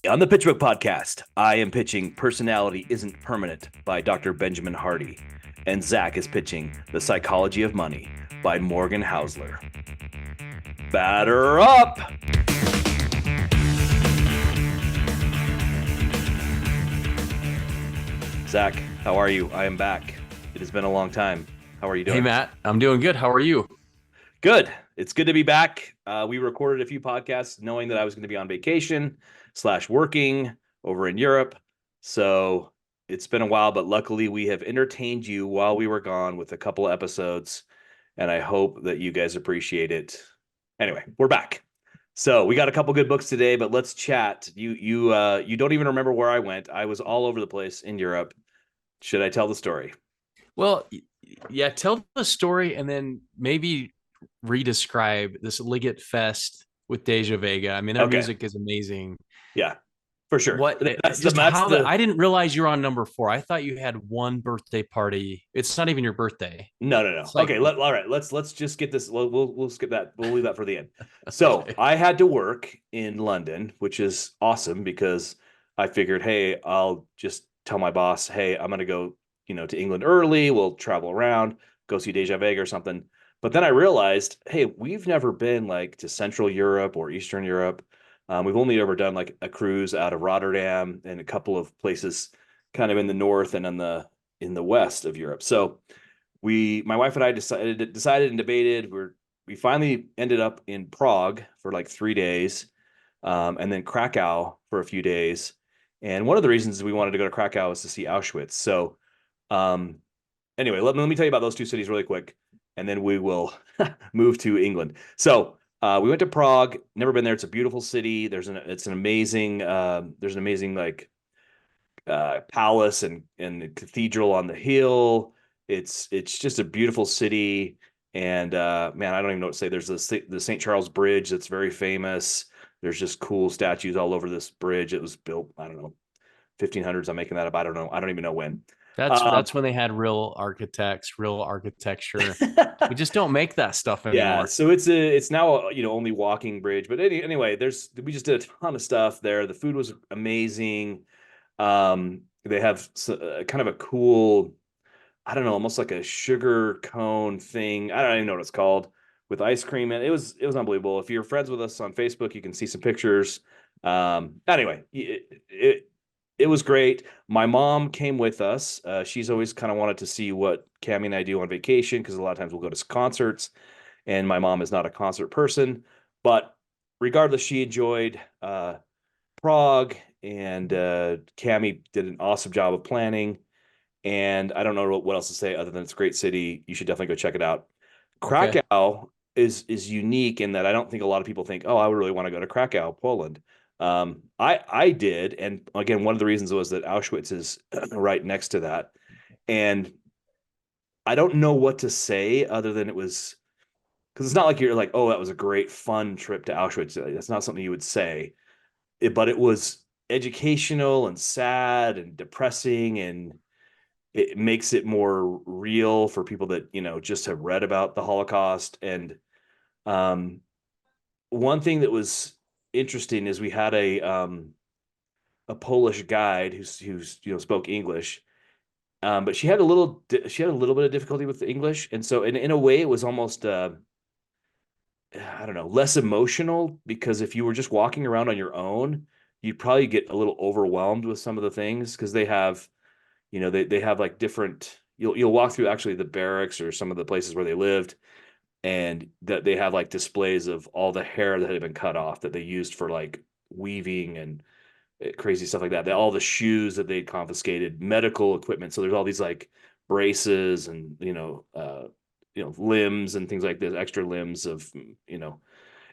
On the Pitchbook podcast, I am pitching Personality Isn't Permanent by Dr. Benjamin Hardy, and Zach is pitching The Psychology of Money by Morgan Housler. Batter up! Zach, how are you? I am back. It has been a long time. How are you doing? Hey, Matt, I'm doing good. How are you? Good. It's good to be back. We recorded a few podcasts knowing that I was going to be on vacation / working over in Europe. So it's been a while, but luckily we have entertained you while we were gone with a couple of episodes, and I hope that you guys appreciate it. Anyway, we're back. So we got a couple good books today, but let's chat. You don't even remember where I went. I was all over the place in Europe. Should I tell the story? Well, yeah, tell the story and then maybe re-describe this Liggett Fest with Deja Vega. I mean, their Okay. music is amazing. Yeah, for sure. What That's the just that's how that the I didn't realize you're on number four. I thought you had one birthday party. It's not even your birthday. No. It's like Okay, all right. Let's just get this. We'll skip that. We'll leave that for the end. So okay. I had to work in London, which is awesome because I figured, hey, I'll just tell my boss, hey, I'm gonna go, to England early. We'll travel around, go see Deja Vega or something. But then I realized, hey, we've never been like to Central Europe or Eastern Europe. We've only ever done like a cruise out of Rotterdam and a couple of places kind of in the north and in the west of Europe. So my wife and I decided and debated. We finally ended up in Prague for like 3 days, and then Krakow for a few days. And one of the reasons we wanted to go to Krakow was to see Auschwitz. So, um, anyway, let me tell you about those two cities really quick, and then we will move to England. So, we went to Prague. Never been there. It's a beautiful city. There's an amazing like palace and cathedral on the hill. It's just a beautiful city. And man, I don't even know what to say. There's the St. Charles Bridge that's very famous. There's just cool statues all over this bridge. It was built, I don't know, 1500s. I'm making that up. I don't know. I don't even know when. Um, That's when they had real architects, real architecture. We just don't make that stuff yeah, anymore. so it's now only walking bridge, but anyway, we just did a ton of stuff there. The food was amazing. They have kind of a cool, I don't know, almost like a sugar cone thing. I don't even know what it's called, with ice cream. And it was unbelievable. If you're friends with us on Facebook, you can see some pictures. Anyway, it was great. My mom came with us. She's always kind of wanted to see what Cammy and I do on vacation because a lot of times we'll go to concerts, and my mom is not a concert person. But regardless, she enjoyed Prague, and Cammy did an awesome job of planning. And I don't know what else to say other than it's a great city. You should definitely go check it out. Okay. Krakow is unique in that I don't think a lot of people think, oh, I would really want to go to Krakow, Poland. I did, and again, one of the reasons was that Auschwitz is right next to that, and I don't know what to say other than it was, because it's not like you're like, oh, that was a great fun trip to Auschwitz. That's not something you would say, but it was educational and sad and depressing, and it makes it more real for people that just have read about the Holocaust. And um, one thing that was interesting is we had a Polish guide who's spoke English, but she had a little bit of difficulty with the English, and so in a way it was almost I don't know, less emotional, because if you were just walking around on your own, you'd probably get a little overwhelmed with some of the things, because they have like different, you'll walk through actually the barracks or some of the places where they lived, and that they have like displays of all the hair that had been cut off that they used for like weaving and crazy stuff like that. All the shoes that they confiscated, medical equipment. So there's all these like braces and limbs and things like this, extra limbs of you know.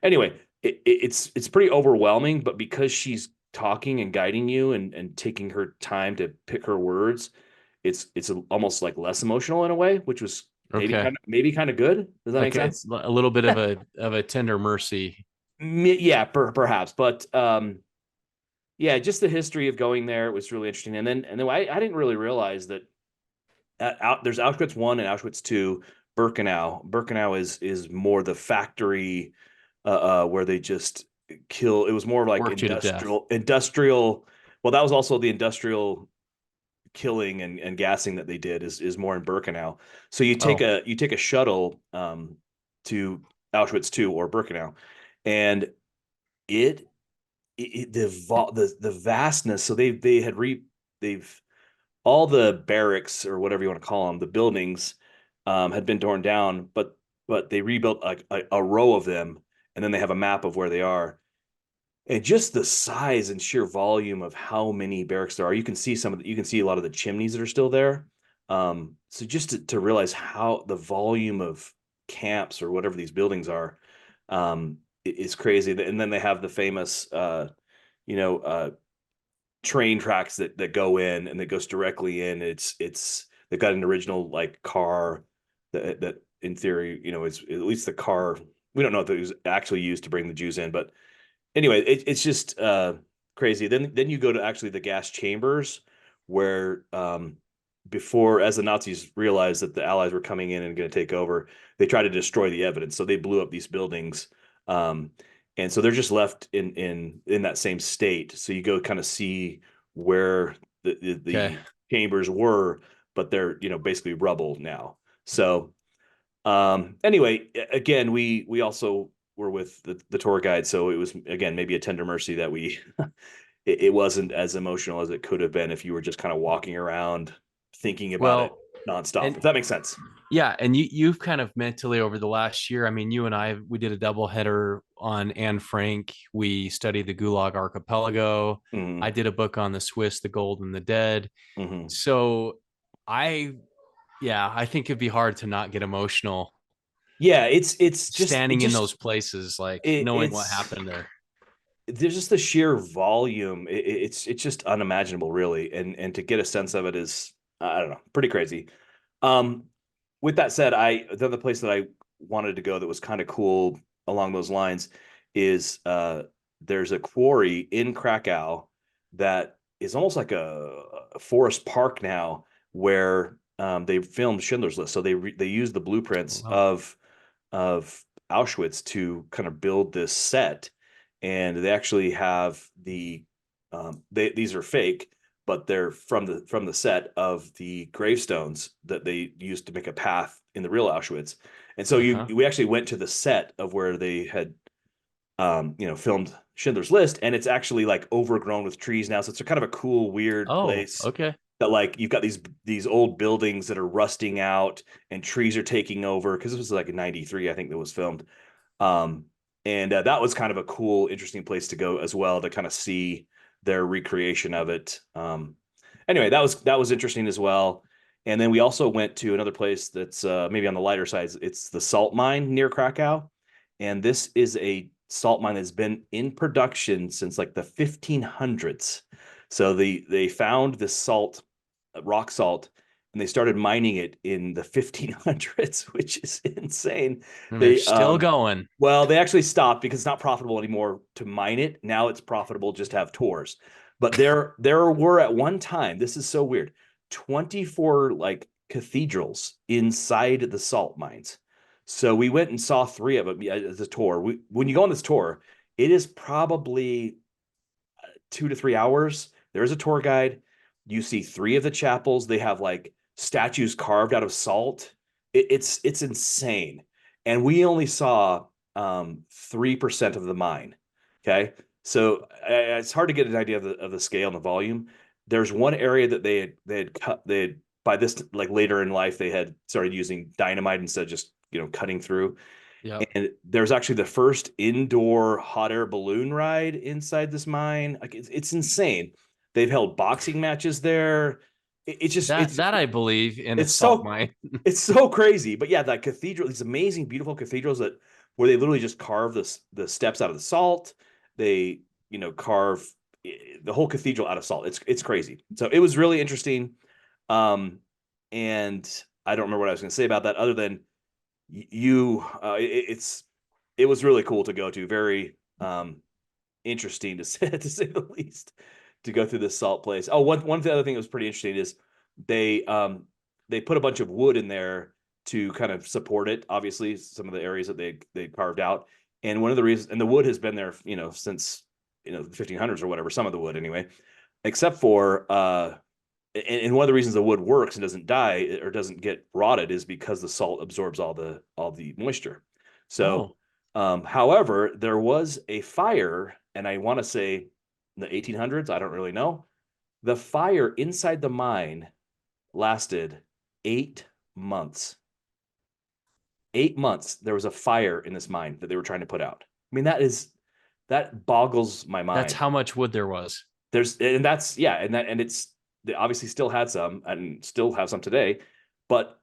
Anyway, it's pretty overwhelming, but because she's talking and guiding you and taking her time to pick her words, it's almost like less emotional in a way, which was Okay. maybe kind of good. Does that make Like sense? it's a little bit of a tender mercy. Yeah, perhaps, but yeah, just the history of going there was really interesting. And then I didn't really realize that there's Auschwitz one and Auschwitz two. Birkenau is more the factory, where they just kill. It was more like Worked you to death. industrial. Well, that was also the industrial killing and gassing that they did is more in Birkenau. So Oh, you take a shuttle to Auschwitz II or Birkenau, and it, the vastness. So they've all the barracks or whatever you want to call them, the buildings had been torn down, but they rebuilt a row of them, and then they have a map of where they are. And just the size and sheer volume of how many barracks there are, you can see you can see a lot of the chimneys that are still there. So just to realize how the volume of camps or whatever these buildings are, is crazy. And then they have the famous, you know, train tracks that go in and that goes directly in. They've got an original like car that in theory, is at least the car. We don't know if it was actually used to bring the Jews in, but anyway, it's just crazy. Then you go to actually the gas chambers where before, as the Nazis realized that the Allies were coming in and going to take over, they tried to destroy the evidence. So they blew up these buildings, um, and so they're just left in that same state. So you go kind of see where okay. the chambers were, but they're basically rubble now. So anyway, again, we also were with the tour guide, so it was again maybe a tender mercy that we it wasn't as emotional as it could have been if you were just kind of walking around thinking about it Well, nonstop, and if that makes sense. yeah, and you've kind of mentally over the last year. I mean, you and I we did a double header on Anne Frank. We studied the Gulag Archipelago. I Hmm. did a book on the Swiss, the Gold and the Dead. Hmm. So I yeah, I think it'd be hard to not get emotional Yeah, it's just standing in those places, like knowing what it's happened there. there's just the sheer volume. It's just unimaginable, really, and to get a sense of it is, I don't know, pretty crazy. Um, with that said, the other place that I wanted to go that was kind of cool along those lines is there's a quarry in Krakow that is almost like a forest park now, where they filmed Schindler's List. So they use the Oh, blueprints wow. of Auschwitz to kind of build this set, and they actually have these are fake, but they're from the set of the gravestones that they used to make a path in the real Auschwitz. And so Uh-huh. we actually went to the set of where they had filmed Schindler's List, and it's actually like overgrown with trees now. So it's a kind of a cool, weird Oh, place okay. that like you've got these old buildings that are rusting out and trees are taking over, because this was like in 93, I think, that was filmed. Um, and that was kind of a cool, interesting place to go as well, to kind of see their recreation of it. Anyway, that was interesting as well. And then we also went to another place that's maybe on the lighter side. It's the salt mine near Krakow, and this is a salt mine that's been in production since like the 1500s. So they found this salt, rock salt, and they started mining it in the 1500s, which is insane. And they're They still going. well, they actually stopped because it's not profitable anymore to mine it. Now it's profitable just to have tours. But there were at one time, this is so weird, 24 like cathedrals inside the salt mines. So we went and saw three of them as a tour. When you go on this tour, it is probably 2 to 3 hours. There is a tour guide. You see three of the chapels. They have like statues carved out of salt. It's insane. And we only saw 3% of the mine. Okay. So it's hard to get an idea of the scale and the volume. There's one area that they had cut, they had, by this like later in life, they had started using dynamite instead of just cutting through. Yep. And there's actually the first indoor hot air balloon ride inside this mine. Like it's insane. They've held boxing matches there. It's just That I believe in a it's salt so mine. it's so crazy. But yeah, that cathedral, these amazing, beautiful cathedrals that where they literally just carve the steps out of the salt. They carve the whole cathedral out of salt. It's crazy. So it was really interesting. Um, and I don't remember what I was going to say about that, other than you it was really cool to go to, very interesting to say, to say the least, to go through this salt place. Oh, one other thing that was pretty interesting is they um they put a bunch of wood in there to kind of support it, obviously some of the areas that they carved out, And one of the reasons, and the wood has been there, since the 1500s or whatever, some of the wood anyway, except for and one of the reasons the wood works and doesn't die or doesn't get rotted is because the salt absorbs all the moisture. So, Oh, however, there was a fire, and I want to say in the 1800s, I don't really know. The fire inside the mine lasted 8 months. 8 months. There was a fire in this mine that they were trying to put out. I mean, that boggles my that's mind. how much wood there was. And that's yeah, and it's they obviously still had some and still have some today, but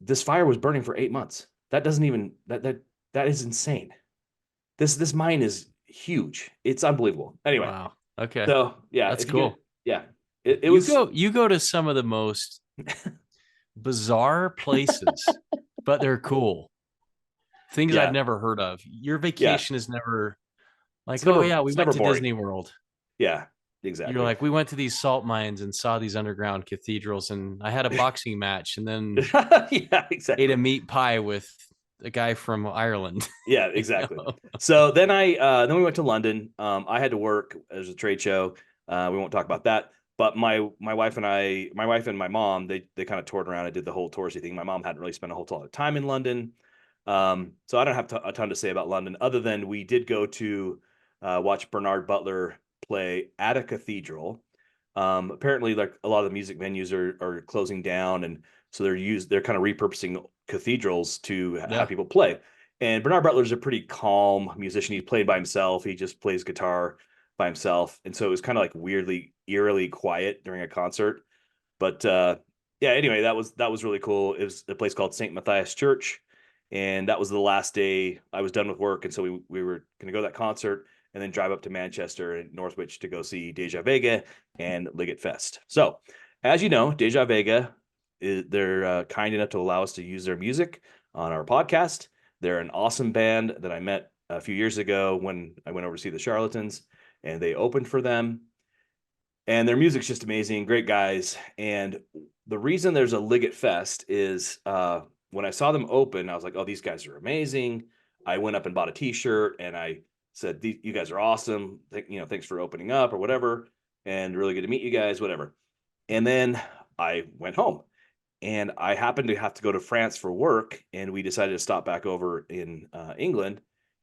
this fire was burning for 8 months. That doesn't even that is insane. This mine is huge. It's unbelievable. Anyway, Wow. Okay. so yeah, That's if you get cool. yeah, it was You go to some of the most bizarre places, but they're cool. Things I've yeah, never heard of. Your yeah. vacation is never It's like, oh never yeah, we it's went never to boring. Disney World. Yeah, You're exactly. like, we went to these salt mines and saw these underground cathedrals, and I had a boxing match, and then Yeah, ate a exactly. meat pie with a guy from Ireland. Yeah, You exactly. know? So then we went to London. I had to work. There's a trade show. We won't talk about that. But my wife and my mom, they kind of toured around and did the whole touristy thing. My mom hadn't really spent a whole lot of time in London, so I don't have a ton to say about London, other than we did go to watch Bernard Butler play at a cathedral. Apparently, like a lot of the music venues are closing down, and so they're kind of repurposing cathedrals to have Yeah, people play. And Bernard Butler's a pretty calm musician. He played by himself. He just plays guitar by himself. And so it was kind of like weirdly, eerily quiet during a concert. But yeah, anyway, that was really cool. It was a place called St. Matthias Church. And that was the last day I was done with work. And so we were going to go to that concert and then drive up to Manchester and Northwich to go see Deja Vega and Liggett Fest. So, as you know, Deja Vega, they're kind enough to allow us to use their music on our podcast. They're an awesome band that I met a few years ago when I went over to see the Charlatans, and they opened for them. And their music's just amazing, great guys. And the reason there's a Liggett Fest is when I saw them open, I was like, "Oh, these guys are amazing." I went up and bought a T-shirt, and I said, "You guys are awesome. Thanks for opening up or whatever, and really good to meet you guys, whatever." And then I went home and I happened to have to go to France for work, and we decided to stop back over in England.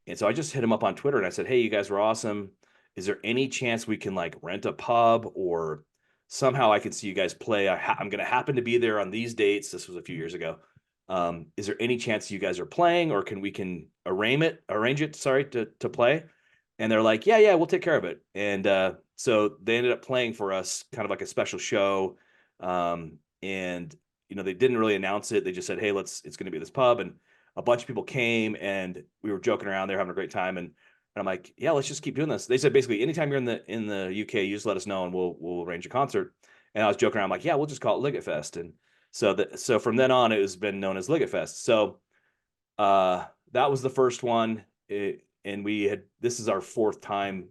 And so I just hit him up on Twitter and I said, "Hey, you guys were awesome. Is there any chance we can like rent a pub or somehow I can see you guys play? I'm going to happen to be there on these dates." This was a few years ago. Is there any chance you guys are playing, or we can arrange it, sorry, to play? And they're like, "Yeah, yeah, we'll take care of it." And so they ended up playing for us, kind of like a special show. And they didn't really announce it. They just said, "Hey, it's going to be this pub," and a bunch of people came, and we were joking around. They were having a great time, and I'm like, "Yeah, let's just keep doing this." They said basically, anytime you're in the UK, you just let us know, and we'll arrange a concert. And I was joking around, like, "Yeah, we'll just call it Liggett Fest." And so from then on, it has been known as Liggett Fest. So that was the first one, and this is our fourth time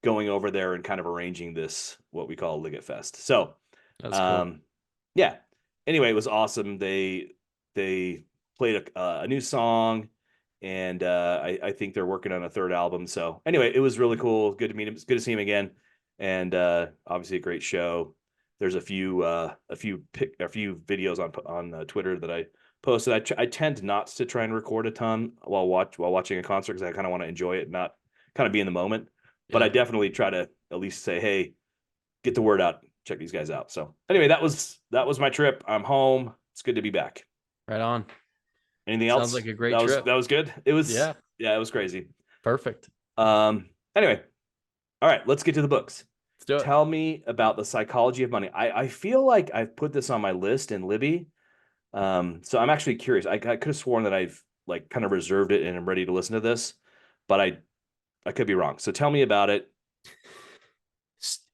going over there and kind of arranging this what we call Liggett Fest. So that's cool. um, yeah. Anyway, it was awesome. They played a new song, and I think they're working on a third album. So anyway, it was really cool. Good to meet him. It's good to see him again, and obviously a great show. There's a few videos on Twitter that I posted. I tend not to try and record a ton while watching a concert because I kind of want to enjoy it, not kind of be in the moment. But I Yeah, definitely try to at least say, "Hey, get the word out. Check these guys out." So anyway, that was my trip. I'm home. It's good to be back. right on. Anything Sounds else? like a great That was trip. that was good. It was Yeah, yeah, it was crazy. perfect. Anyway, all right, let's get to the books. Let's do it. Tell me about The Psychology of Money. I feel like I've put this on my list in Libby. So I'm actually curious. I could have sworn that I've like kind of reserved it and I'm ready to listen to this, but I could be wrong. So tell me about it.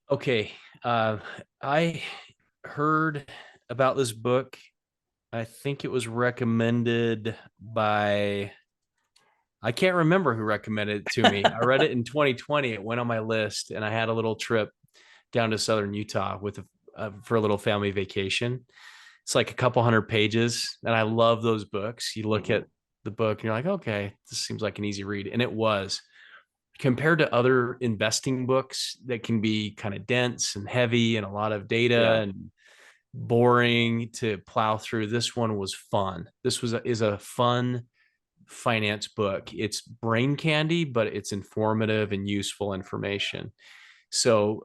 Okay. I heard about this book. I think it was recommended by, I can't remember who recommended it to me. I read it in 2020. It went on my list, and I had a little trip down to southern Utah for a little family vacation. It's like a couple hundred pages, and I love those books. You look Mhm. at the book and you're like, okay, this seems like an easy read. And it was, compared to other investing books that can be kind of dense and heavy and a lot of data Yeah. and boring to plow through. This one was fun. Is a fun finance book. It's brain candy, but it's informative and useful information. So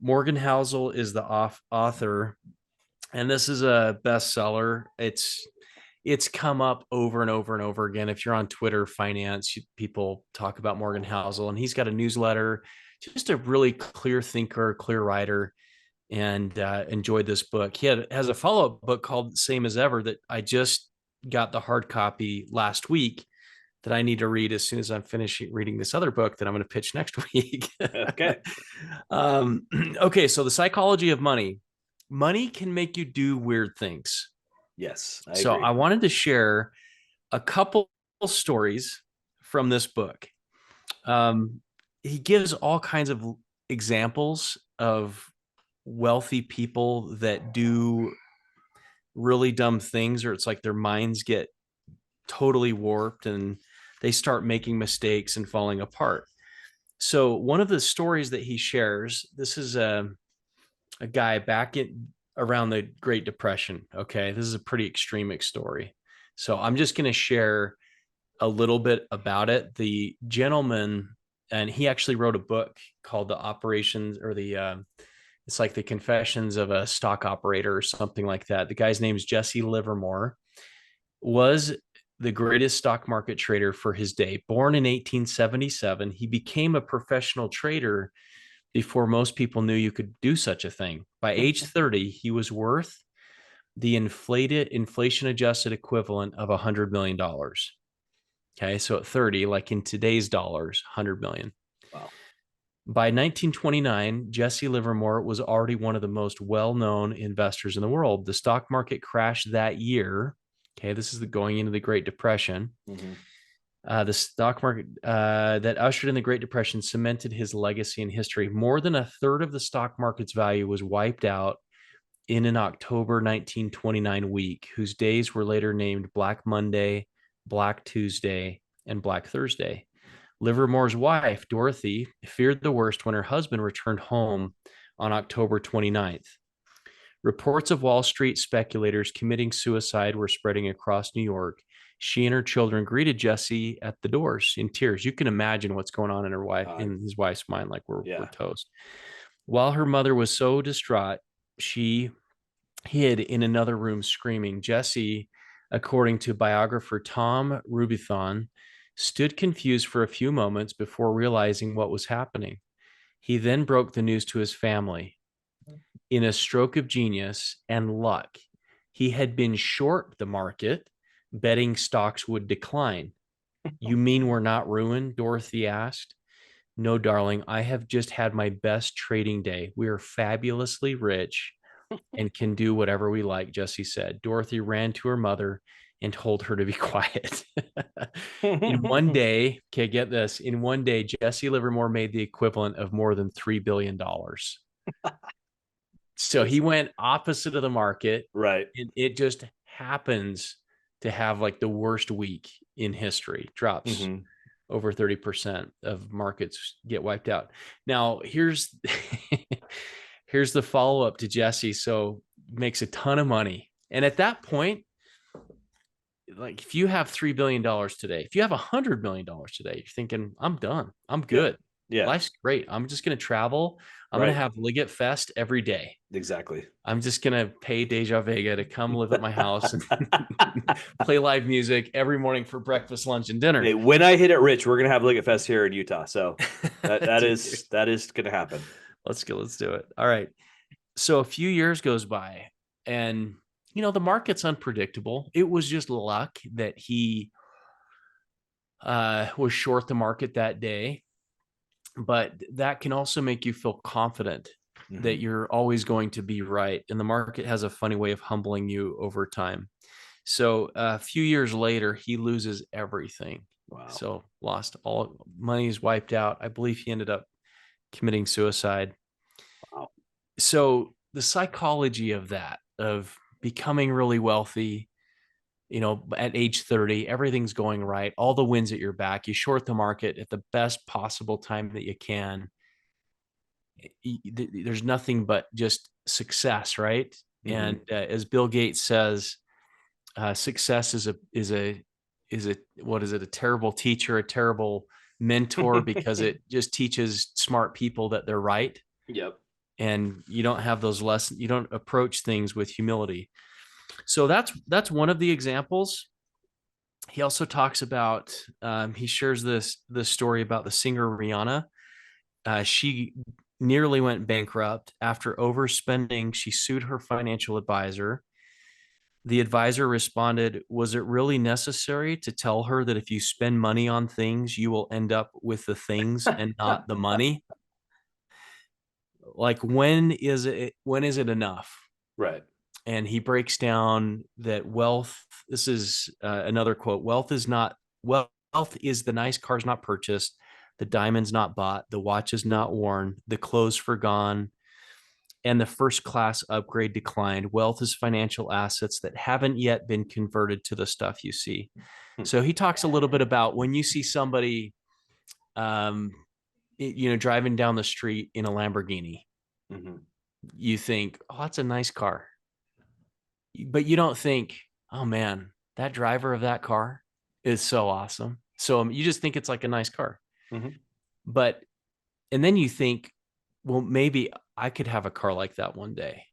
Morgan Housel is the author, and this is a bestseller. It's come up over and over and over again. If you're on Twitter, finance people talk about Morgan Housel, and he's got a newsletter. Just a really clear thinker, clear writer, and enjoyed this book. Has a follow up book called Same as Ever that I just got the hard copy last week that I need to read as soon as I'm finished reading this other book that I'm going to pitch next week. Okay. Okay, so the psychology of money. Money can make you do weird things. Yes, I So agree. I wanted to share a couple stories from this book. He gives all kinds of examples of wealthy people that do really dumb things, or it's like their minds get totally warped and they start making mistakes and falling apart. So one of the stories that he shares, this is a guy back in around the Great Depression. Okay, this is a pretty extreme story. So I'm just going to share a little bit about it. The gentleman, and he actually wrote a book called The Operations, or it's like the Confessions of a Stock Operator or something like that. The guy's name is Jesse Livermore, was the greatest stock market trader for his day. Born in 1877, he became a professional trader before most people knew you could do such a thing. By age 30, he was worth the inflation adjusted equivalent of $100 million. Okay, so at 30, like in today's dollars, 100 million. Wow. By 1929, Jesse Livermore was already one of the most well-known investors in the world. The stock market crashed that year. Okay, this is going into the Great Depression. Mm-hmm. The stock market that ushered in the Great Depression cemented his legacy in history. More than a third of the stock market's value was wiped out in an October 1929 week, whose days were later named Black Monday, Black Tuesday, and Black Thursday. Livermore's wife, Dorothy, feared the worst when her husband returned home on October 29th. Reports of Wall Street speculators committing suicide were spreading across New York. She and her children greeted Jesse at the doors in tears. You can imagine what's going on in his wife's mind, like we're toast. While her mother was so distraught, she hid in another room screaming. Jesse, according to biographer Tom Rubithon, stood confused for a few moments before realizing what was happening. He then broke the news to his family. In a stroke of genius and luck, he had been short the market, betting stocks would decline. You mean we're not ruined? Dorothy asked. No, darling, I have just had my best trading day. We are fabulously rich and can do whatever we like, Jesse said. Dorothy ran to her mother and told her to be quiet. In one day, okay, get this, in one day, Jesse Livermore made the equivalent of more than $3 billion. So he went opposite of the market. Right. And it just happens to have like the worst week in history, drops Mm-hmm. over 30% of markets get wiped out. Now, here's here's the follow-up to Jesse. So makes a ton of money. And at that point, like if you have $3 billion today, if you have $100 million today, you're thinking, I'm done. I'm good. Yeah. Life's great. I'm just going to travel. I'm Right. going to have Liggett Fest every day. Exactly. I'm just going to pay Deja Vega to come live at my house and play live music every morning for breakfast, lunch, and dinner. Hey, when I hit it rich, we're gonna have Liggett Fest here in Utah. So that is gonna happen. Let's go. Let's do it. All right. So a few years goes by, and the market's unpredictable. It was just luck that he was short the market that day, but that can also make you feel confident that you're always going to be right. And the market has a funny way of humbling you over time. So a few years later, he loses everything. Wow. So lost all money, is wiped out. I believe he ended up committing suicide. Wow. So the psychology of that, of becoming really wealthy, at age 30, everything's going right, all the winds at your back, you short the market at the best possible time that you can. There's nothing but just success, right? And as Bill Gates says, success is a what is it, a terrible teacher, a terrible mentor, because it just teaches smart people that they're right. Yep. And you don't have those lessons, you don't approach things with humility. So that's one of the examples. He also talks about, he shares this story about the singer Rihanna. She nearly went bankrupt after overspending. She sued her financial advisor. The advisor responded, "Was it really necessary to tell her that if you spend money on things, you will end up with the things and not the money?" Like, when is it enough? Right. And he breaks down that wealth, this is another quote, wealth is the nice cars not purchased, the diamonds not bought, the watches not worn, the clothes forgone, and the first class upgrade declined. Wealth is financial assets that haven't yet been converted to the stuff you see. So he talks a little bit about when you see somebody, um, driving down the street in a Lamborghini, you think, oh, that's a nice car. But you don't think, oh man, that driver of that car is so awesome. So you just think it's like a nice car. But, and then you think, well, maybe I could have a car like that one day.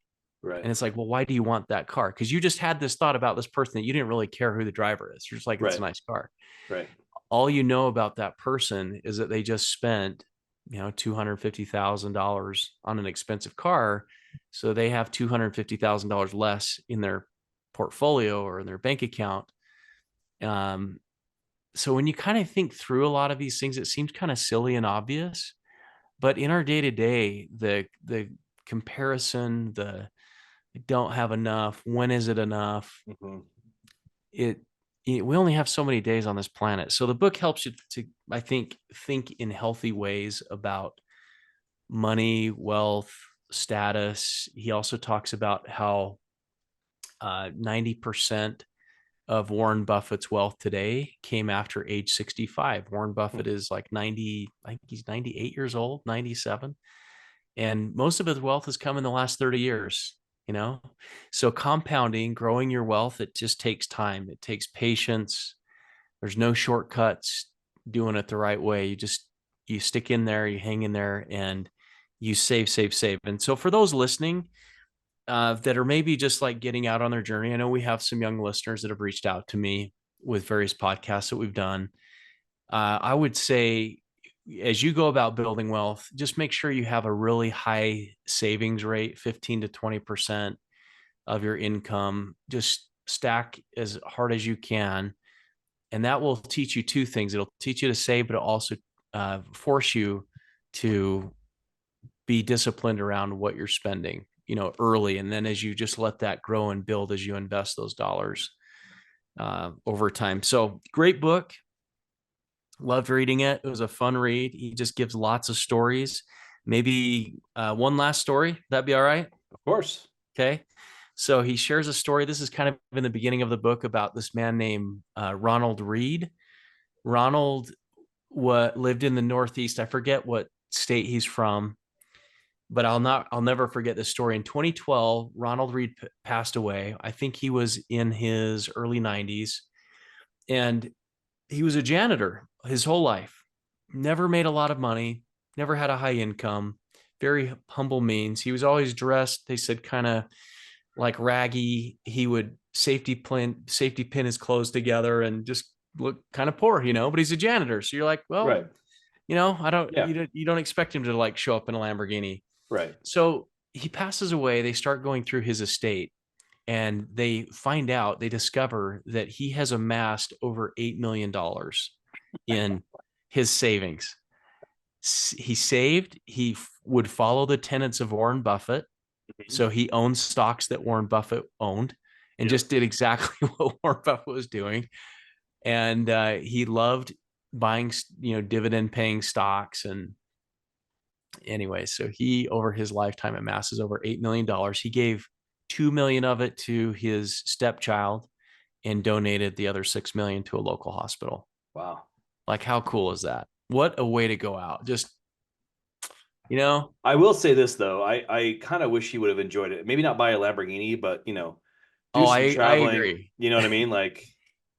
Right. And it's like, well, why do you want that car? Because you just had this thought about this person that you didn't really care who the driver is. You're just like, it's a nice car. Right. All you know about that person is that they just spent, $250,000 on an expensive car. So they have $250,000 less in their portfolio or in their bank account. So when you kind of think through a lot of these things, it seems kind of silly and obvious. But in our day to day, the comparison, the I don't have enough, when is it enough? It, we only have so many days on this planet. So the book helps you to, I think in healthy ways about money, wealth, status. He also talks about how 90% of Warren Buffett's wealth today came after age 65. Warren Buffett is like 90, I think he's 98 years old, 97. And most of his wealth has come in the last 30 years, So compounding, growing your wealth, it just takes time. It takes patience. There's no shortcuts doing it the right way. You stick in there, you hang in there, and you save, save, save. And so for those listening, that are maybe just like getting out on their journey, I know we have some young listeners that have reached out to me with various podcasts that we've done. I would say, as you go about building wealth, just make sure you have a really high savings rate, 15 to 20% of your income. Just stack as hard as you can. And that will teach you two things. It'll teach you to save, but it'll also force you to be disciplined around what you're spending, early. And then as you just let that grow and build as you invest those dollars over time. So great book. Loved reading it. It was a fun read. He just gives lots of stories. Maybe one last story. That'd be all right? Of course. Okay. So he shares a story. This is kind of in the beginning of the book about this man named Ronald Reed. Ronald lived in the Northeast. I forget what state he's from, but I'll never forget this story. In 2012, Ronald Reed passed away. I think he was in his early 90s, and he was a janitor his whole life. Never made a lot of money, never had a high income, very humble means. He was always dressed, they said, kind of like raggy. He would safety pin his clothes together and just look kind of poor, but he's a janitor. So you're like, well, Right. I don't, you don't expect him to like show up in a Lamborghini. Right. So he passes away. They start going through his estate, and they discover that he has amassed over $8 million in his savings. He would follow the tenets of Warren Buffett. So he owned stocks that Warren Buffett owned and just did exactly what Warren Buffett was doing. And he loved buying, dividend paying stocks. And anyway, so he, over his lifetime, amasses over $8 million. He gave 2 million of it to his stepchild, and donated the other 6 million to a local hospital. Wow. Like, how cool is that? What a way to go out. Just, you know, I will say this though, I kind of wish he would have enjoyed it. Maybe not buy a Lamborghini, but do oh, some I traveling. agree. You know what I mean? Like,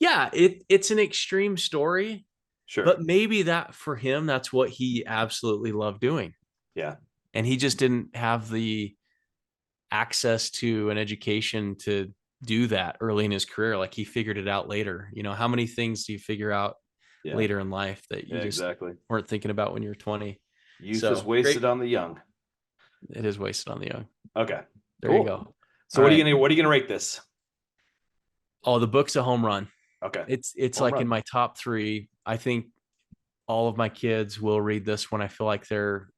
Yeah, it's an extreme story, sure. but maybe that for him, that's what he absolutely loved doing. Yeah. And he just didn't have the access to an education to do that early in his career. Like he figured it out later. You know, how many things do you figure out Yeah. later in life that Yeah, you just exactly. weren't thinking about when you're 20? Youth is So great. wasted on the young. It is wasted on the young. Okay. There you Cool. go. So All right. what are you gonna rate this? Oh, the book's a home run. Okay. It's Home like in run. my top three. I think all of my kids will read this when I feel like they're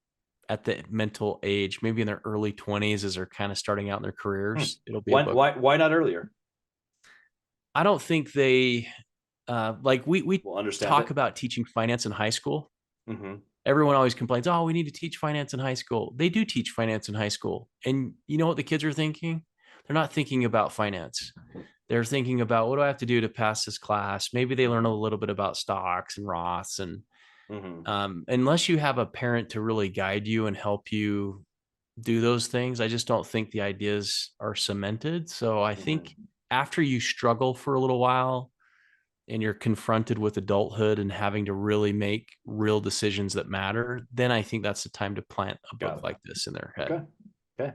at the mental age, maybe in their early 20s as they're kind of starting out in their Hmm. careers. It'll be a Why book. why not earlier? I don't think they like we We'll understand talk it. about teaching finance in high school. Mm-hmm. Everyone always complains, "Oh, we need to teach finance in high school." They do teach finance in high school. And you know what the kids are thinking? They're not thinking about finance. They're thinking about what do I have to do to pass this class? Maybe they learn a little bit about stocks and Roths and Mm-hmm. unless you have a parent to really guide you and help you do those things, I just don't think the ideas are cemented. So I think Mm-hmm. after you struggle for a little while and you're confronted with adulthood and having to really make real decisions that matter, then I think that's the time to plant a Got book it. like this in their head. Okay. Okay.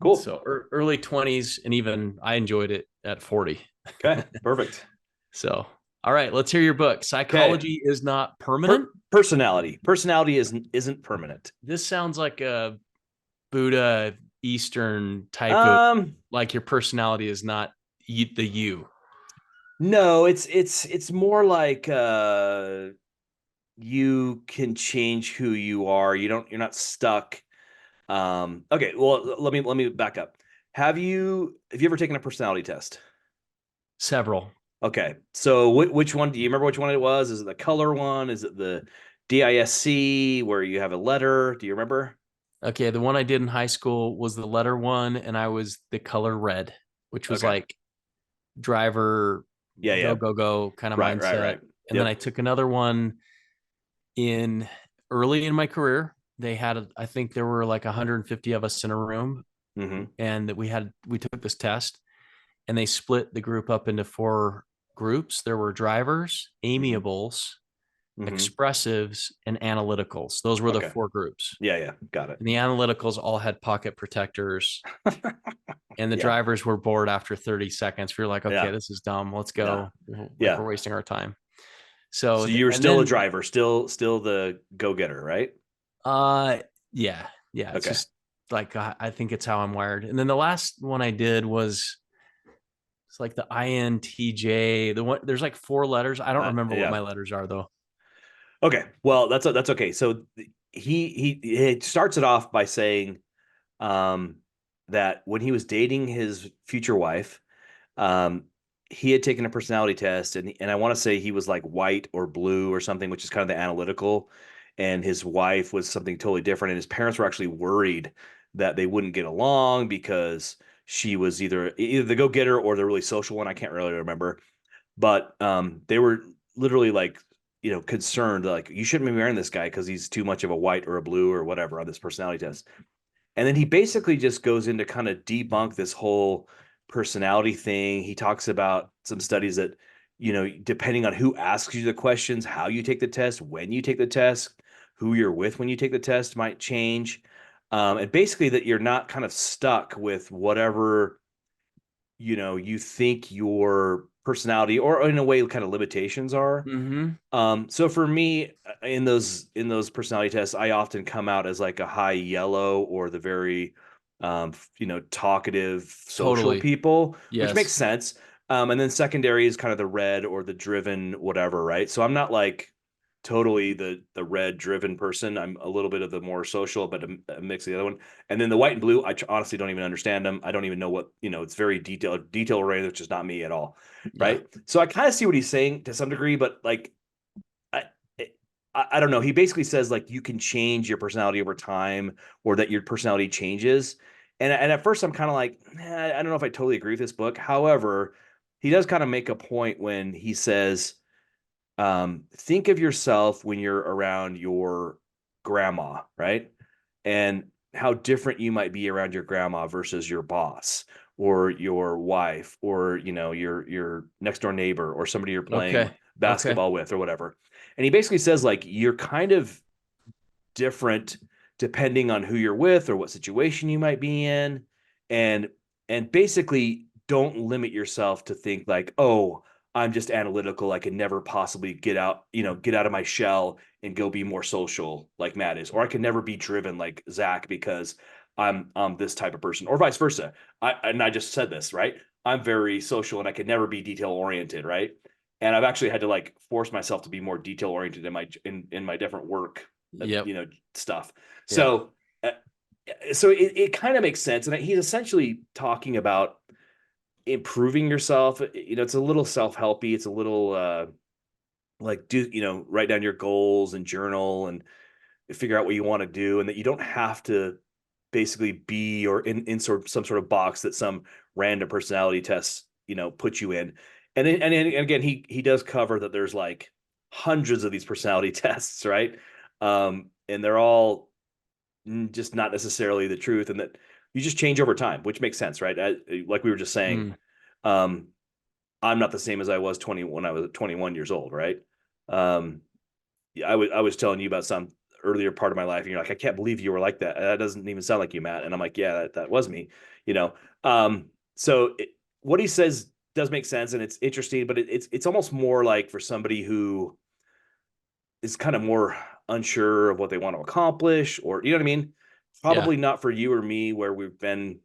Cool. So early 20s, and even I enjoyed it at 40. Okay. Perfect. So, all right, let's hear your book. Okay. Psychology is not permanent. Personality. Personality isn't permanent. This sounds like a Buddha Eastern type of Um, like your personality is not the you. no, it's more like you can change who you are. You're not stuck. Okay, well, let me back up. Have you ever taken a personality test? Several. Okay, so which one do you remember which one it was? Is it the color one? Is it the DISC where you have a letter? Do you remember? Okay, the one I did in high school was the letter one, and I was the color red, which was Okay. like driver, Yeah, go, yeah. go, go kind of Right, right, mindset. right. And then I Yep. took another one in early in my career. They had, I think there were like 150 of us in a room, Mm-hmm. and we took this test, and they split the group up into four groups. There were drivers, Mm-hmm. amiables, Mm-hmm. expressives, and analyticals. Those were the Okay. four groups. Yeah, yeah. Got it. And the analyticals all had pocket protectors, and the Yeah. drivers were bored after 30 seconds. We were like, okay, Yeah. this is dumb. Let's Yeah. go. Like Yeah. we're wasting our time. So you were And still a then, driver, still the go-getter, right? uh, yeah, yeah, it's Okay. just like, I think it's how I'm wired. And then the last one I did was it's like the INTJ. The one there's like four letters. I don't remember what Yeah. my letters are though. Okay. Well, that's okay. So he starts it off by saying um that when he was dating his future wife, um he had taken a personality test and I want to say he was like white or blue or something, which is kind of the analytical, and his wife was something totally different, and his parents were actually worried that they wouldn't get along because she was either the go-getter or the really social one. I can't really remember, but they were literally like concerned, like you shouldn't be marrying this guy because he's too much of a white or a blue or whatever on this personality test. And then he basically just goes into kind of debunk this whole personality thing. He talks about some studies that depending on who asks you the questions, how you take the test, when you take the test, who you're with when you take the test might change. And basically that you're not kind of stuck with whatever you think your personality or in a way kind of limitations are. Mm-hmm. So for me, in those personality tests, I often come out as like a high yellow or the very talkative social Totally. people, which makes Yes. sense. And then secondary is kind of the red or the driven whatever, right? So I'm not like totally the red driven person. I'm a little bit of the more social, but a mix of the other one. And then the white and blue, I honestly don't even understand them. I don't even know what, it's very detail oriented, which is not me at all. Yeah. Right. So I kind of see what he's saying to some degree, but like I, I don't know. He basically says like you can change your personality over time, or that your personality changes. And at first I'm kind of like, I don't know if I totally agree with this book. However, he does kind of make a point when he says, think of yourself when you're around your grandma, right? And how different you might be around your grandma versus your boss or your wife or your next door neighbor or somebody you're playing Okay. Okay. basketball with or whatever. And he basically says like you're kind of different depending on who you're with or what situation you might be in, and basically don't limit yourself to think like, oh, I'm just analytical, I could never possibly get out of my shell and go be more social like Matt is, or I could never be driven like Zach because I'm this type of person, or vice versa. I just said this, right? I'm very social and I could never be detail oriented, right? And I've actually had to like force myself to be more detail oriented in my different work, Yep. you know, stuff. Yep. So, it kind of makes sense, and he's essentially talking about improving yourself. It's a little self helpy. It's a little like write down your goals and journal and figure out what you want to do, and that you don't have to basically be or in some sort of box that some random personality tests put you in. And again, he does cover that there's like hundreds of these personality tests, right? And they're all just not necessarily the truth, and that you just change over time, which makes sense, right? Like we were just saying, Mm. um, I'm not the same as I was 20 when I was 21 years old, right? Um, yeah, I was telling you about some earlier part of my life, and you're like, I can't believe you were like that. That doesn't even sound like you, Matt. And I'm like, yeah, that was me, you know. So what he says does make sense, and it's interesting, but it's almost more like for somebody who is kind of more unsure of what they want to accomplish, or you know what I mean? Yeah. Probably not for you or me, where we've been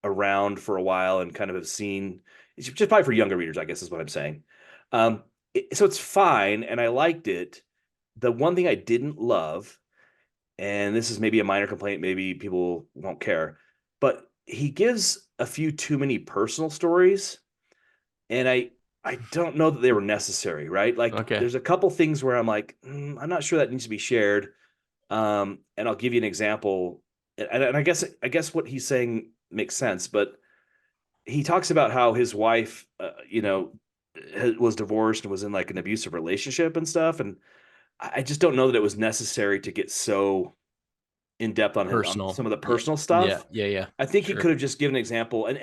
around for a while and kind of have seen. It's just probably for younger readers, I guess is what I'm saying. So it's fine, and I liked it. The one thing I didn't love, and this is maybe a minor complaint, maybe people won't care, but he gives a few too many personal stories, and I don't know that they were necessary, right? Like Okay. there's a couple things where I'm like, I'm not sure that needs to be shared. And I'll give you an example. And I guess what he's saying makes sense, but he talks about how his wife, was divorced and was in like an abusive relationship and stuff. And I just don't know that it was necessary to get so in depth on Personal. some of the Yeah. personal Yeah. stuff. Yeah. Yeah. I think he Sure. could have just given an example, and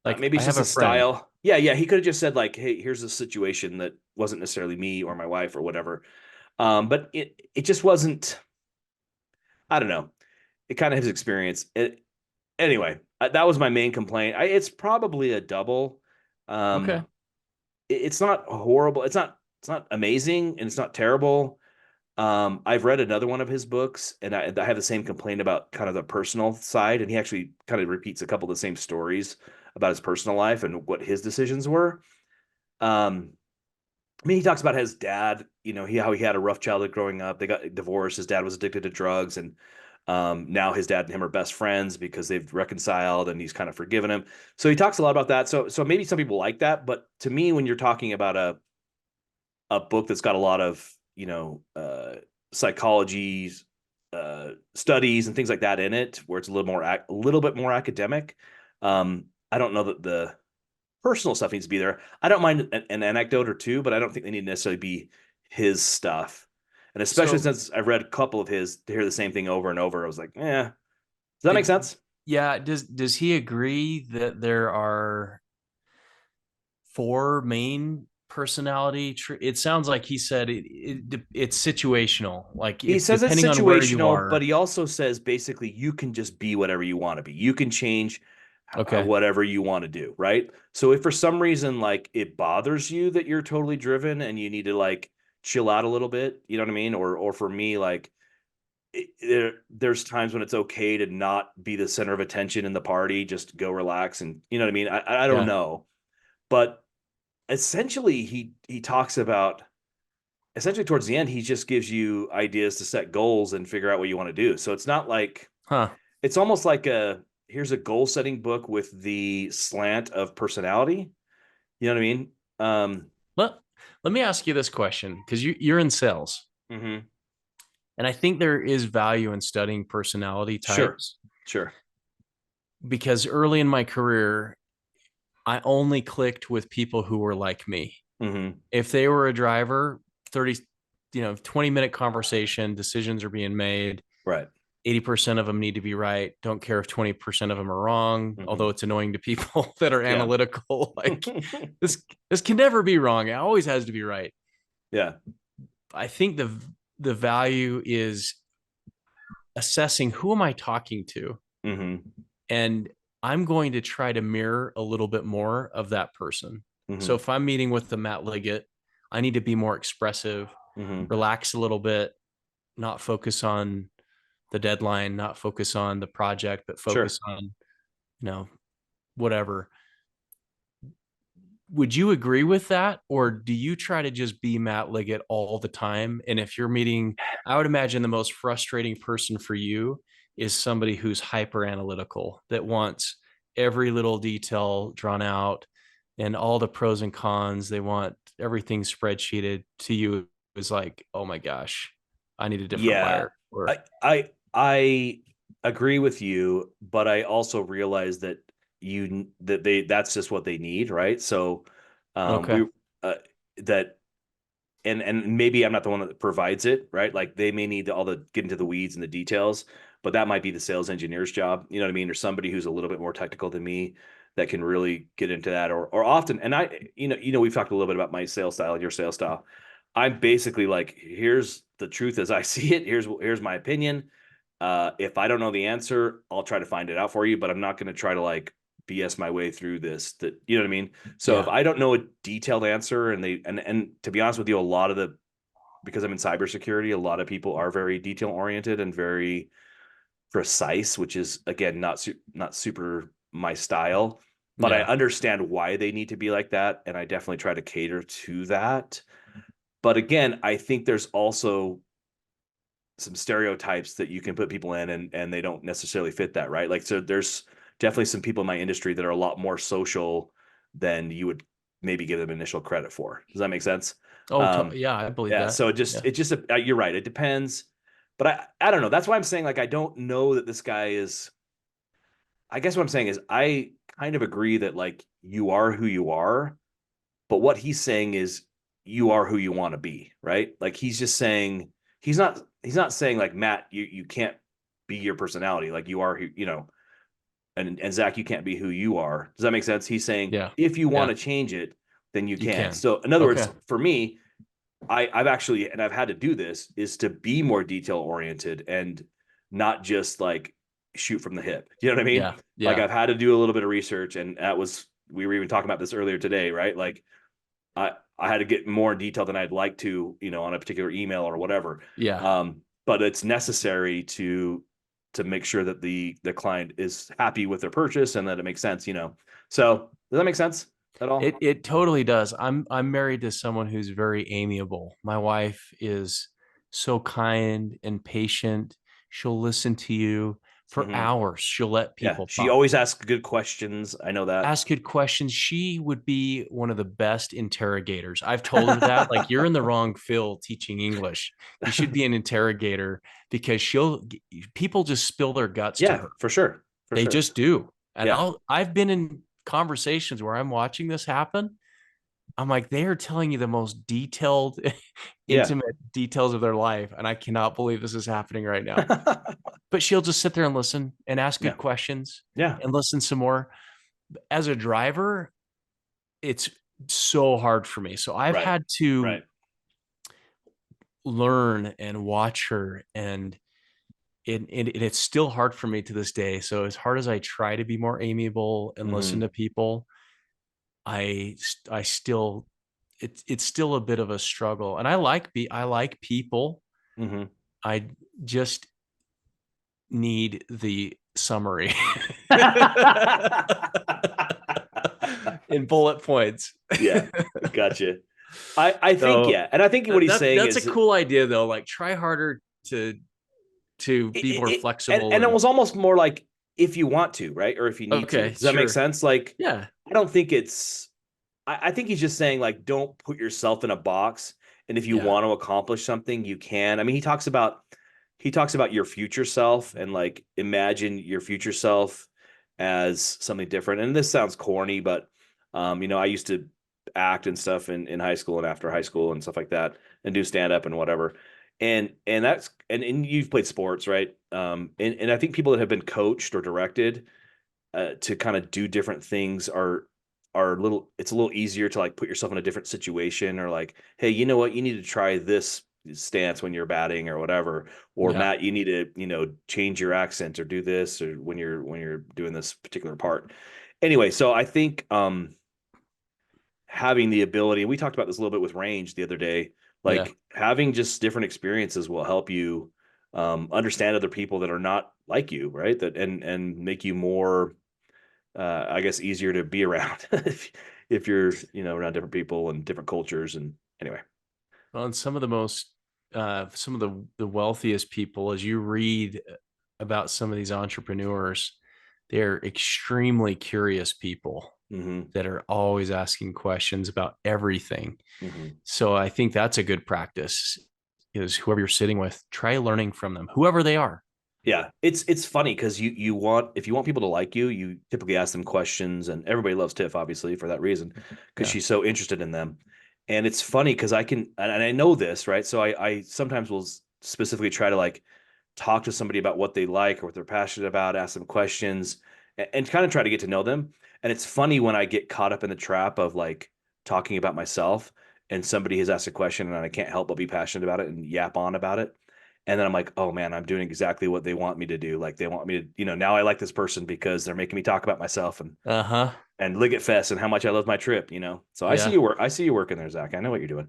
Like maybe I it's have just a a friend. style. Yeah, yeah. He could have just said like, "Hey, here's a situation that wasn't necessarily me or my wife or whatever." But it just wasn't. I don't know. It kind of his experience. Anyway, that was my main complaint. It's probably a double. Okay. Um, it's not horrible. It's not amazing, and it's not terrible. I've read another one of his books, and I have the same complaint about kind of the personal side, and he actually kind of repeats a couple of the same stories about his personal life and what his decisions were. Um, I mean, he talks about his dad, how he had a rough childhood growing up. They got divorced. His dad was addicted to drugs, and now his dad and him are best friends because they've reconciled, and he's kind of forgiven him. So he talks a lot about that. So maybe some people like that, but to me, when you're talking about a book that's got a lot of psychology studies and things like that in it, where it's a little bit more academic. I don't know that the personal stuff needs to be there. I don't mind an anecdote or two, but I don't think they need to necessarily be his stuff. And especially So since I've read a couple of his to hear the same thing over and over, I was like, yeah. Does that make did sense? yeah, does he agree that there are four main it sounds like he said it's situational. Like He if says it's depending on where you situational, but are. he also says basically you can just be whatever you want to be. You can change Okay. whatever you want to do, right? So if for some reason like it bothers you that you're totally driven and you need to like chill out a little bit, you know what I mean? Or for me, like there's times when it's okay to not be the center of attention in the party, just go relax, and you know what I mean? I don't Yeah. know, but essentially he talks about essentially towards the end, he just gives you ideas to set goals and figure out what you want to do. So it's not like Huh. it's almost like here's a goal setting book with the slant of personality. You know what I mean? Um, Let let me ask you this question because you're in sales. mhm. And I think there is value in studying personality Sure, types sure. because early in my career, I only clicked with people who were like me. Mm-hmm. If they were a driver, 30, 20-minute conversation, decisions are being made. Right. 80% of them need to be right. Don't care if 20% of them are wrong, Mm-hmm. although it's annoying to people that are Yeah. analytical. Like this can never be wrong. It always has to be right. Yeah. I think the value is assessing who am I talking to? Mm-hmm. And I'm going to try to mirror a little bit more of that person. So Mm-hmm. if I'm meeting with the Matt Liggett, I need to be more expressive, Mm-hmm. relax a little bit, not focus on the deadline, not focus on the project, but focus Sure. on, whatever. Would you agree with that? Or do you try to just be Matt Liggett all the time? And if you're meeting, I would imagine the most frustrating person for you is somebody who's hyper analytical that wants every little detail drawn out and all the pros and cons. They want everything spreadsheeted. To you is like, oh my gosh, I need a different Yeah. buyer. Or I agree with you, but I also realize that that's just what they need, right? So okay. we uh, that and maybe I'm not the one that provides it, right? Like they may need all the get into the weeds and the details, but that might be the sales engineer's job. You know what I mean? Or somebody who's a little bit more technical than me that can really get into that. Or often, and we've talked a little bit about my sales style and your sales style. I'm basically like, here's the truth as I see it. Here's my opinion. If I don't know the answer, I'll try to find it out for you, but I'm not going to try to like BS my way through this. That you know what I mean? So if Yeah. I don't know a detailed answer, and to be honest with you, a lot of the because I'm in cybersecurity, a lot of people are very detail oriented and very precise, which is again not super my style. But I Yeah. understand why they need to be like that, and I definitely try to cater to that. But again, I think there's also some stereotypes that you can put people in and they don't necessarily fit that, right? Like so there's definitely some people in my industry that are a lot more social than you would maybe give them initial credit for. Does that make sense? Oh, Um yeah, I believe yeah, that. so Yeah. you're right, it depends. But I don't know. That's why I'm saying like I don't know that this guy is I guess what I'm saying is I kind of agree that like you are who you are, but what he's saying is you are who you want to be, right? Like he's just saying he's not saying like Matt, you can't be your personality, like you are who and Zach, you can't be who you are. Does that make sense? He's saying Yeah. if you want Yeah. to change it, then you You can. can. So in other Okay. words, for me, I've actually and I've had to do this is to be more detail oriented and not just like shoot from the hip. You know what I mean? Yeah. Like Yeah. I've had to do a little bit of research, and that was we were even talking about this earlier today, right? Like I had to get more detail than I'd like to, on a particular email or whatever. Yeah. But it's necessary to make sure that the client is happy with their purchase and that it makes sense. So does that make sense at all? It totally does. I'm married to someone who's very amiable. My wife is so kind and patient. She'll listen to you for Mm-hmm. hours. She'll let Yeah. people She talk. always asks good questions. I know that. Ask good questions. She would be one of the best interrogators. I've told her that, like, you're in the wrong field teaching English. You should be an interrogator because people just spill their guts to Yeah, her. for sure. For They sure. just do. And Yeah. I've been in conversations where I'm watching this happen. I'm like, they are telling you the most detailed, Yeah. intimate details of their life. And I cannot believe this is happening right now. But she'll just sit there and listen and ask Yeah. good questions Yeah. and listen some more. As a driver, it's so hard for me. So I've Right. had to Right. learn and watch her, and it's still hard for me to this day. So as hard as I try to be more amiable and listen Mm-hmm. to people, I still it's still a bit of a struggle. And I like people. Mm-hmm. I just need the summary in bullet points. Yeah. Gotcha. I think, So yeah. And I think what he's saying that's a is cool idea though. Like try harder to be more flexible and it and was almost more like if you want to, right? Or if you need to. okay, Does that make sure. sense? Like, Yeah. I don't think I think he's just saying, like, don't put yourself in a box. And if you Yeah. want to accomplish something, you can. I mean, he talks about your future self and like imagine your future self as something different. And this sounds corny, but I used to act and stuff in high school and after high school and stuff like that, and do stand up and whatever. And you've played sports, right? And I think people that have been coached or directed to kind of do different things are little it's a little easier to like put yourself in a different situation, or like, hey, you know what, you need to try this stance when you're batting or whatever, or Yeah. Matt, you need to change your accent or do this, or when you're doing this particular part. Anyway, so I think having the ability, and we talked about this a little bit with range the other day, Yeah. like having just different experiences will help you understand other people that are not like you, right? That and make you more I guess easier to be around if you're around different people and different cultures. And anyway. Well, and some of the wealthiest people, as you read about some of these entrepreneurs, they're extremely curious people Hmm. that are always asking questions about everything. Hmm. So I think that's a good practice is whoever you're sitting with, try learning from them, whoever they are. Yeah, it's funny because you want, if you want people to like you, you typically ask them questions, and everybody loves Tiff obviously for that reason, because Yeah. she's so interested in them. And it's funny because and I know this, right? So I sometimes will specifically try to like talk to somebody about what they like or what they're passionate about, ask them questions, and kind of try to get to know them. And it's funny when I get caught up in the trap of like talking about myself, and somebody has asked a question and I can't help but be passionate about it and yap on about it. And then I'm like, oh man, I'm doing exactly what they want me to do. Like they want me to, now I like this person because they're making me talk about myself Uh-huh. and Liggett Fest and how much I love my trip. So I see Yeah. you work. I see you working there, Zach. I know what you're doing.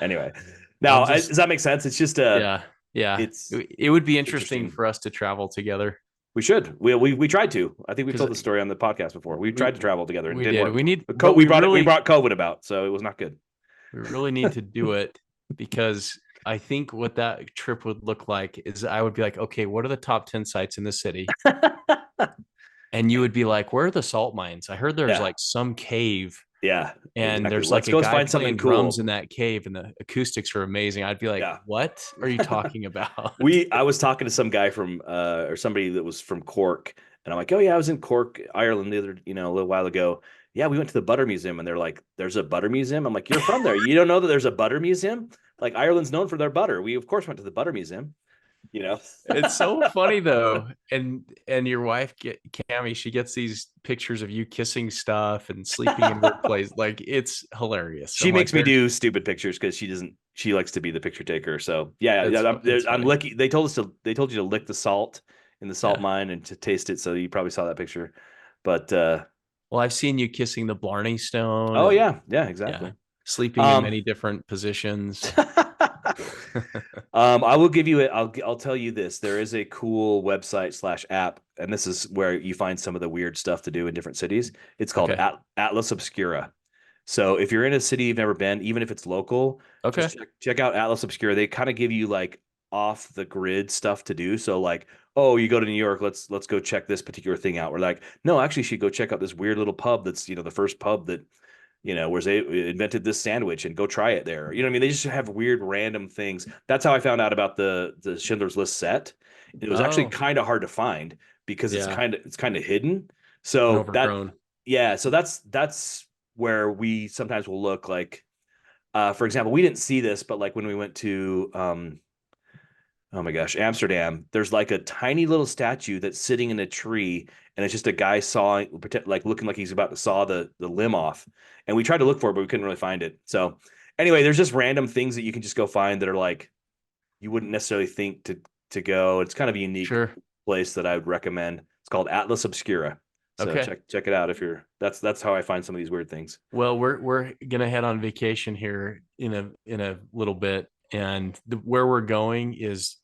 Anyway, I'm now just does that make sense? It's just yeah. Yeah. it's It would be it's interesting interesting. for us to travel together We should. We tried to. I think we've because told the story on the podcast before. We we tried to travel together and it we didn't did. work. We need, But but we brought COVID about, so it was not good. we really need to do it because I think what that trip would look like is I would be like, okay, what are the top 10 sites in the city? And you would be like, where are the salt mines? I heard there's Yeah. like some cave Yeah. and Exactly. there's Let's like a go guy find something playing drums cool. in that cave and the acoustics are amazing. I'd be like, Yeah. what are you talking about? I was talking to some guy from or somebody that was from Cork, and I'm like, oh yeah, I was in Cork, Ireland the other, a little while ago. Yeah, we went to the butter museum, and they're like, there's a butter museum. I'm like, you're from there, you don't know that there's a butter museum? Like Ireland's known for their butter. We of course went to the butter museum, you know. It's so funny though. And your wife Cami, she gets these pictures of you kissing stuff and sleeping in weird places. Like it's hilarious. She I'm like, makes me do stupid pictures because she likes to be the picture taker. So yeah, it's it's I'm funny. lucky. They told you to lick the salt in the salt Yeah. mine and to taste it. So you probably saw that picture, but Well, I've seen you kissing the Blarney Stone oh and yeah, yeah, yeah, exactly. sleeping in Um, many different positions. I will give you it. I'll tell you this. There is a cool website slash app, and this is where you find some of the weird stuff to do in different cities. It's called Okay. Atlas Obscura. So if you're in a city you've never been, even if it's local, just Okay. check out Atlas Obscura. They kind of give you like off the grid stuff to do. So like, oh, you go to New York, let's go check this particular thing out. We're like, no, actually, you should go check out this weird little pub that's the first pub that where they invented this sandwich, and go try it there. You know what I mean? They just have weird random things. That's how I found out about the Schindler's List set. It was actually Oh, kind of hard to find because it's yeah. kind of hidden. And So that overgrown. yeah, so that's where we sometimes will look like for example, we didn't see this, but like when we went to oh my gosh, Amsterdam, there's like a tiny little statue that's sitting in a tree, and it's just a guy sawing, like looking like he's about to saw the limb off. And we tried to look for it, but we couldn't really find it. So anyway, there's just random things that you can just go find that are like you wouldn't necessarily think to go. It's kind of a unique Sure. place that I would recommend. It's called Atlas Obscura. So Okay. check it out if you're that's how I find some of these weird things. Well, we're gonna head on vacation here in a little bit, and where we're going is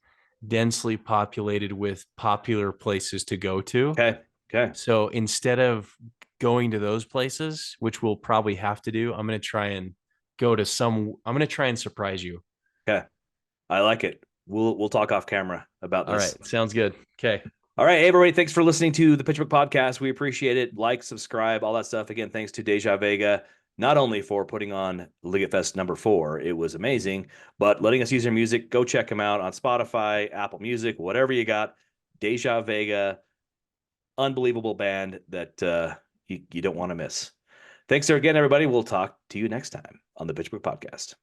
densely populated with popular places to go to. Okay. Okay. So instead of going to those places, which we'll probably have to do, I'm gonna try and go to some. I'm gonna try and surprise you. Okay. I like it. We'll talk off camera about All this. right, sounds good. Okay. All right, hey, everybody. Thanks for listening to the Pitchbook podcast. We appreciate it. Like, subscribe, all that stuff. Again, thanks to Deja Vega, not only for putting on Liggett Fest #4, it was amazing, but letting us use their music. Go check them out on Spotify, Apple Music, whatever you got. Deja Vega, unbelievable band that you don't want to miss. Thanks again, everybody. We'll talk to you next time on the Pitchbook Podcast.